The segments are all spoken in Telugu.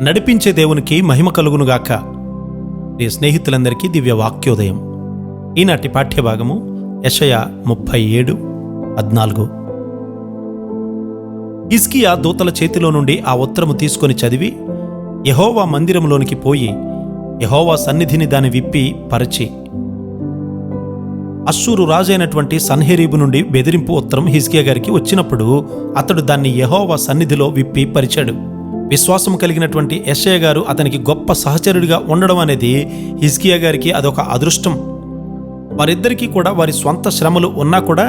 నడిపించే దేవునికి మహిమ కలుగునుగాక. ప్రియ స్నేహితులందరికీ దివ్య వాక్యోదయం. ఈనాటి పాఠ్యభాగము యెషయా 37:14. హిజ్కియా దూతల చేతిలో నుండి ఆ ఉత్తరము తీసుకొని చదివి యెహోవా మందిరంలోనికి పోయి యెహోవా సన్నిధిని దాని విప్పి పరిచి, అశ్షూరు రాజైనటువంటి సన్హెరీబు నుండి బెదిరింపు ఉత్తరం హిజ్కియా గారికి వచ్చినప్పుడు అతడు దాన్ని యెహోవా సన్నిధిలో విప్పి పరిచాడు. విశ్వాసము కలిగినటువంటి యెషయా గారు అతనికి గొప్ప సహచరుడిగా ఉండడం అనేది హిజ్కియా గారికి అదొక అదృష్టం. వారిద్దరికీ కూడా వారి స్వంత శ్రమలు ఉన్నా కూడా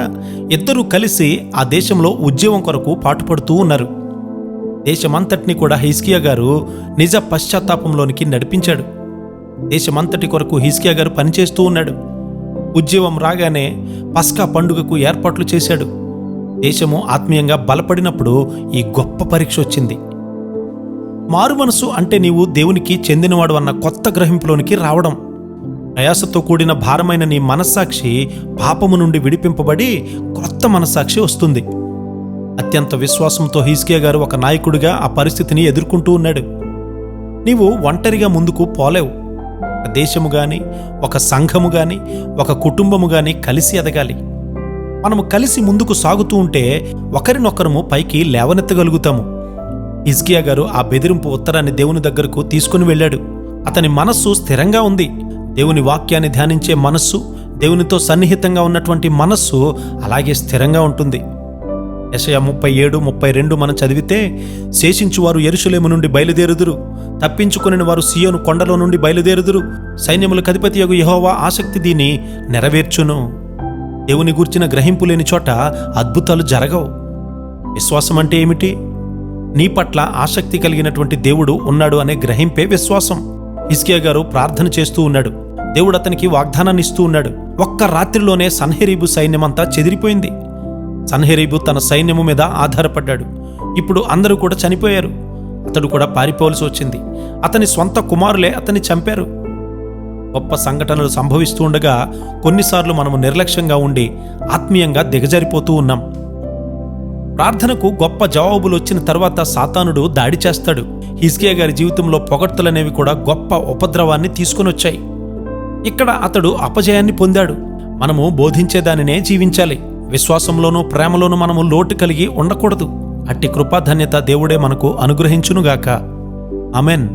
ఇద్దరూ కలిసి ఆ దేశంలో ఉద్యమం కొరకు పాటుపడుతూ ఉన్నారు. దేశమంతటిని కూడా హిజ్కియా గారు నిజ పశ్చాత్తాపంలోనికి నడిపించాడు. దేశమంతటి కొరకు హిజ్కియా గారు పనిచేస్తూ ఉన్నాడు. ఉద్యమం రాగానే పస్కా పండుగకు ఏర్పాట్లు చేశాడు. దేశము ఆత్మీయంగా బలపడినప్పుడు ఈ గొప్ప పరీక్ష వచ్చింది. మారు మనసు అంటే నీవు దేవునికి చెందినవాడు అన్న కొత్త గ్రహింపులోనికి రావడం. ప్రయాసతో కూడిన భారమైన నీ మనస్సాక్షి పాపము నుండి విడిపింపబడి కొత్త మనస్సాక్షి వస్తుంది. అత్యంత విశ్వాసంతో హిజ్కియా గారు ఒక నాయకుడిగా ఆ పరిస్థితిని ఎదుర్కొంటూ ఉన్నాడు. నీవు ఒంటరిగా ముందుకు పోలేవు. ఒక దేశము గాని, ఒక సంఘము గాని, ఒక కుటుంబము గాని కలిసి ఎదగాలి. మనము కలిసి ముందుకు సాగుతూ ఉంటే ఒకరినొకరము పైకి లేవనెత్తగలుగుతాము. హిజ్కియా గారు ఆ బెదిరింపు ఉత్తరాన్ని దేవుని దగ్గరకు తీసుకుని వెళ్ళాడు. అతని మనస్సు స్థిరంగా ఉంది. దేవుని వాక్యాన్ని ధ్యానించే మనస్సు, దేవునితో సన్నిహితంగా ఉన్నటువంటి మనస్సు అలాగే స్థిరంగా ఉంటుంది. యెషయా 37:32 మనం చదివితే, శేషించువారు యెరూషలేము నుండి బయలుదేరుదురు, తప్పించుకొనిన వారు సీయోను కొండలో నుండి బయలుదేరుదురు, సైన్యములకు అధిపతియగు యెహోవా ఆసక్తి దీన్ని నెరవేర్చును. దేవుని గూర్చిన గ్రహింపు లేని చోట అద్భుతాలు జరగవు. విశ్వాసం అంటే ఏమిటి? నీ పట్ల ఆసక్తి కలిగినటువంటి దేవుడు ఉన్నాడు అనే గ్రహింపే విశ్వాసం. హిజ్కియా గారు ప్రార్థన చేస్తూ ఉన్నాడు. దేవుడు అతనికి వాగ్దానాన్ని ఇస్తూ ఉన్నాడు. ఒక్క రాత్రిలోనే సన్హెరీబు సైన్యమంతా చెదిరిపోయింది. సన్హెరీబు తన సైన్యము మీద ఆధారపడ్డాడు. ఇప్పుడు అందరూ కూడా చనిపోయారు. అతడు కూడా పారిపోవలసి వచ్చింది. అతని స్వంత కుమారులే అతన్ని చంపారు. గొప్ప సంఘటనలు సంభవిస్తూ ఉండగా కొన్నిసార్లు మనము నిర్లక్ష్యంగా ఉండి ఆత్మీయంగా దిగజారిపోతూ ఉన్నాం. ప్రార్థనకు గొప్ప జవాబులు వచ్చిన తర్వాత సాతానుడు దాడి చేస్తాడు. హిజ్కియా గారి జీవితంలో పొగడ్తలనేవి కూడా గొప్ప ఉపద్రవాన్ని తీసుకుని వచ్చాయి. ఇక్కడ అతడు అపజయాన్ని పొందాడు. మనము బోధించేదానినే జీవించాలి. విశ్వాసంలోనూ ప్రేమలోనూ మనము లోటు కలిగి ఉండకూడదు. అట్టి కృపాధన్యత దేవుడే మనకు అనుగ్రహించునుగాక. ఆమెన్.